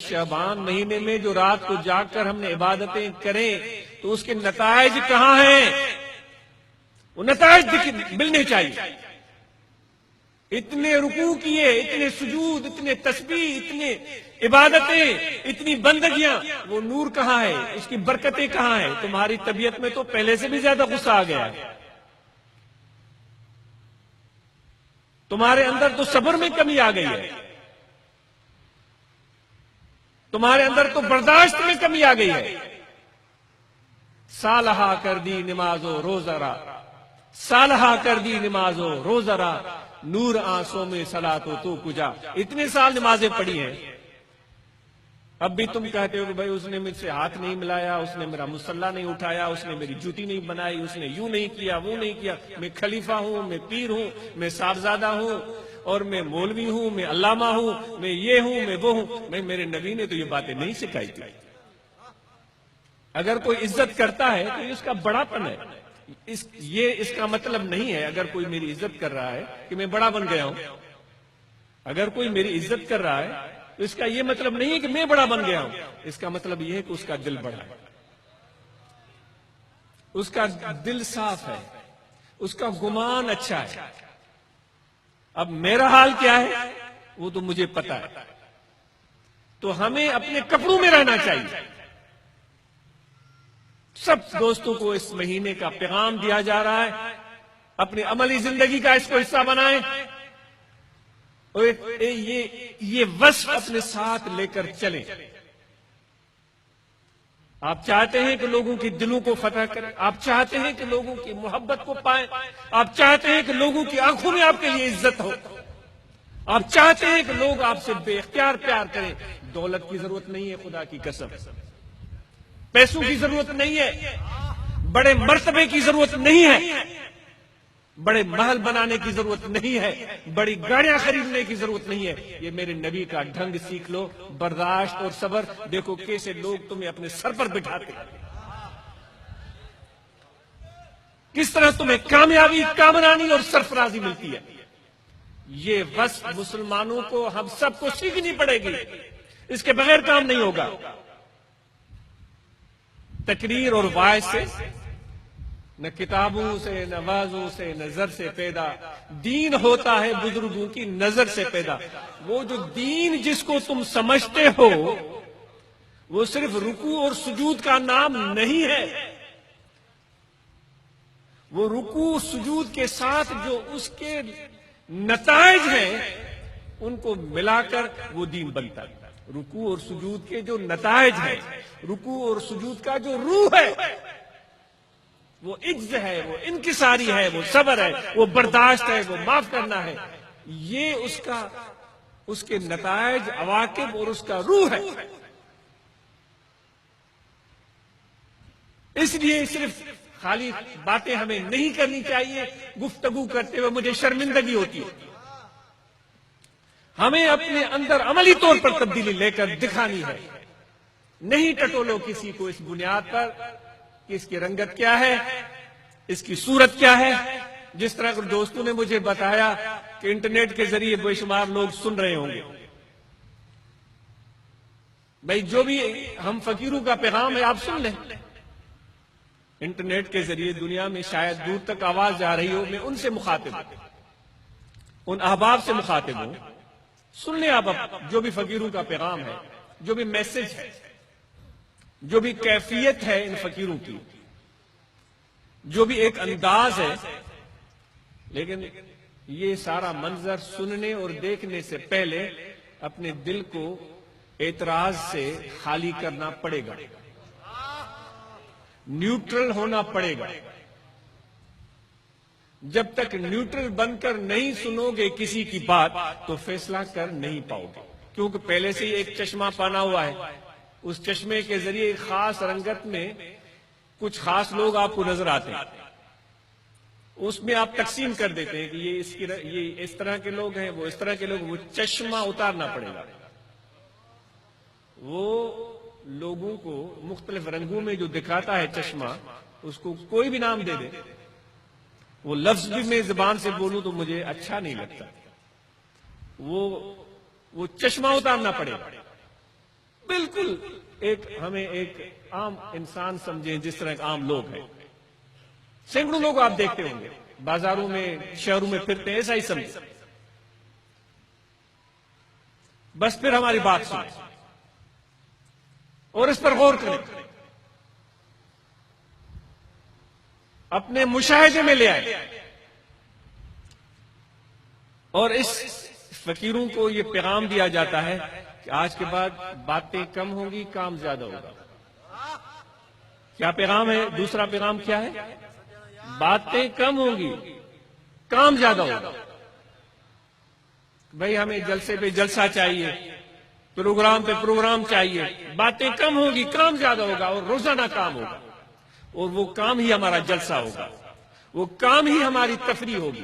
شعبان مہینے میں جو رات کو جاگ کر ہم نے عبادتیں کریں تو اس کے نتائج کہاں ہیں؟ وہ نتائج ملنے چاہیے. اتنے رکوع کیے، اتنے سجود، اتنے تسبیح، اتنے عبادتیں، اتنی بندگیاں، وہ نور کہاں ہے؟ اس کی برکتیں کہاں ہیں؟ تمہاری طبیعت میں تو پہلے سے بھی زیادہ غصہ آ گیا ہے. تمہارے اندر تو صبر میں کمی آ گئی ہے. تمہارے اندر تو برداشت میں کمی آ گئی ہے. سالہا کر دی نماز و روزہ را، سالہا کر دی نماز و روزہ را، نور آنسوں میں صلاۃ و تو کجا. اتنے سال نمازیں پڑھی ہیں، اب بھی تم کہتے ہو کہ بھائی اس نے مجھ سے ہاتھ نہیں ملایا، اس نے میرا مصلی نہیں اٹھایا، اس نے میری جوتی نہیں بنائی، اس نے یوں نہیں کیا، وہ نہیں کیا. میں خلیفہ ہوں، میں پیر ہوں، میں صاحبزادہ ہوں، اور میں مولوی ہوں، میں علامہ ہوں، میں یہ ہوں، میں وہ ہوں. میرے نبی نے تو یہ باتیں نہیں سکھائی تھی. اگر کوئی عزت کرتا ہے تو یہ اس کا بڑا پن ہے. یہ اس کا مطلب نہیں ہے اگر کوئی میری عزت کر رہا ہے کہ میں بڑا بن گیا ہوں. اگر کوئی میری عزت کر رہا ہے تو اس کا یہ مطلب نہیں ہے کہ میں بڑا بن گیا ہوں. اس کا مطلب یہ ہے کہ اس کا دل بڑا ہے، اس کا دل صاف ہے، اس کا گمان اچھا ہے. اب میرا حال کیا ہے وہ تو مجھے پتا ہے. تو ہمیں اپنے کپڑوں میں رہنا چاہیے. سب دوستوں کو اس مہینے کا پیغام دیا جا رہا ہے، اپنی عملی زندگی کا اس کو حصہ بنائیں، اور یہ وصف اپنے ساتھ لے کر چلیں. آپ چاہتے ہیں کہ لوگوں کے دلوں کو فتح کریں، آپ چاہتے ہیں کہ لوگوں کی محبت کو پائیں، آپ چاہتے ہیں کہ لوگوں کی آنکھوں میں آپ کے لیے عزت ہو، آپ چاہتے ہیں کہ لوگ آپ سے بے اختیار پیار کریں. دولت کی ضرورت نہیں ہے، خدا کی قسم. پیسوں کی ضرورت نہیں ہے، بڑے مرتبے کی ضرورت نہیں ہے، بڑے محل بنانے کی ضرورت نہیں ہے، بڑی گاڑیاں خریدنے کی ضرورت نہیں ہے. یہ میرے نبی کا ڈھنگ سیکھ لو، برداشت اور صبر. دیکھو کیسے لوگ تمہیں اپنے سر پر بٹھاتے ہیں، کس طرح تمہیں کامیابی، کامرانی اور سرفرازی ملتی ہے. یہ وصف مسلمانوں کو، ہم سب کو سیکھنی پڑے گی. اس کے بغیر کام نہیں ہوگا. تقریر اور وعظ سے، نہ کتابوں سے، نہ وعظوں سے، نظر سے پیدا. دین ہوتا ہے بزرگوں کی نظر سے پیدا. وہ جو دین جس کو تم سمجھتے ہو وہ صرف رکوع اور سجود کا نام نہیں ہے. وہ رکوع سجود کے ساتھ جو اس کے نتائج ہیں ان کو ملا کر وہ دین بنتا ہے. رکوع اور سجود کے جو نتائج ہیں، رکوع اور سجود کا جو روح ہے، وہ عجز ہے، وہ انکساری ہے، وہ صبر ہے، وہ برداشت ہے، وہ معاف کرنا ہے. یہ اس کے نتائج، عواقب اور اس کا روح ہے. اس لیے صرف خالی باتیں ہمیں نہیں کرنی چاہیے. گفتگو کرتے ہوئے مجھے شرمندگی ہوتی ہے. ہمیں اپنے اندر عملی طور پر تبدیلی لے کر دکھانی ہے. نہیں ٹٹولو کسی کو اس بنیاد پر کہ اس کی رنگت کیا ہے، اس کی صورت کیا ہے. جس طرح دوستوں نے مجھے بتایا کہ انٹرنیٹ کے ذریعے بے شمار لوگ سن رہے ہوں گے. بھائی جو بھی ہم فقیروں کا پیغام ہے آپ سن لیں. انٹرنیٹ کے ذریعے دنیا میں شاید دور تک آواز جا رہی ہو. میں ان سے مخاطب ہوں، ان احباب سے مخاطب ہوں. سن لیں آپ جو بھی فقیروں کا پیغام ہے، جو بھی میسج ہے، جو بھی کیفیت ہے ان فقیروں کی، جو بھی ایک انداز ہے. لیکن یہ سارا منظر سننے اور دیکھنے سے پہلے اپنے دل کو اعتراض سے خالی کرنا پڑے گا، نیوٹرل ہونا پڑے گا. جب تک نیوٹرل بن کر نہیں سنو گے کسی کی بات تو فیصلہ کر نہیں پاؤ گے. کیونکہ پہلے سے ہی ایک چشمہ پانا ہوا ہے. اس چشمے کے ذریعے ایک خاص رنگت میں کچھ خاص لوگ آپ کو نظر آتے ہیں. اس میں آپ تقسیم کر دیتے ہیں کہ یہ اس طرح کے لوگ ہیں، وہ اس طرح کے لوگ. وہ چشمہ اتارنا پڑے گا. وہ لوگوں کو مختلف رنگوں میں جو دکھاتا ہے چشمہ، اس کو کوئی بھی نام دے دے. وہ لفظ بھی میں زبان سے بولوں تو مجھے اچھا نہیں لگتا. وہ چشمہ اتارنا پڑے گا. بالکل ہمیں ایک عام انسان سمجھیں، جس طرح ایک عام لوگ ہیں. سینکڑوں لوگ آپ دیکھتے ہوں گے بازاروں میں، شہروں میں پھرتے ہیں، ایسا ہی سمجھیں. بس پھر ہماری بات سنیں اور اس پر غور کریں، اپنے مشاہدے میں لے آئیں، اور اس فقیروں کو یہ پیغام دیا جاتا ہے کہ آج کے بعد باتیں کم ہوں گی، کام زیادہ ہوگا. کیا پیغام ہے؟ دوسرا پیغام کیا ہے؟ باتیں کم ہوں گی، کام زیادہ ہوگا. بھئی ہمیں جلسے پہ جلسہ چاہیے، پروگرام پہ پروگرام چاہیے. باتیں کم ہوں گی، کام زیادہ ہوگا، اور روزانہ کام ہوگا. اور وہ کام ہی ہمارا جلسہ ہوگا، وہ کام ہی ہماری تفریح ہوگی.